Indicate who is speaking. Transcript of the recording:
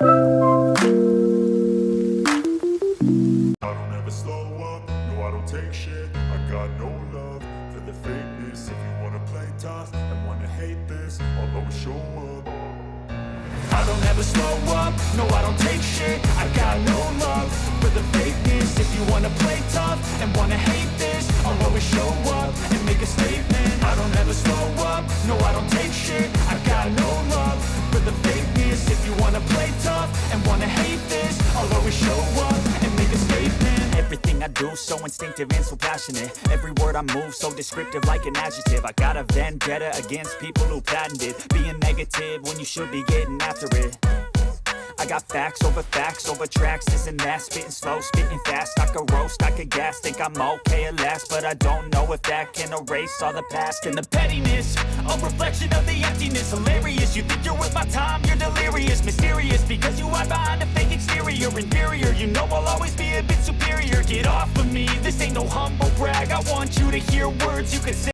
Speaker 1: I don't ever slow up, no I don't take shit. I got no love for the fakeness. If you wanna play tough and wanna hate this, I'll always show up. I don't ever slow up, no I don't take shit. I got no love for the fakeness. If you wanna play tough and wanna hate this, I'll always show up and make a statement. I don't ever slow up, no I don't take shit. I got no love for the fakeness. If you wanna play tough and wanna hate this, I'll always show up and make a statement. Everything I do so instinctive and so passionate. Every word I move so descriptive like an adjective. I got a vendetta against people who patented being negative when you should be getting after it. I got facts over tracks, this and that. Spitting slow, spitting fast. I could roast, I could gas. Think I'm okay at last, but I don't know if that can erase all the past. And the pettiness, a reflection of the emptiness. Hilarious, you think you're worth my time, you're delirious. Mysterious, because you hide behind a fake exterior. Inferior, you know I'll always be a bit superior. Get off of me, this ain't no humble brag. I want you to hear words you can say.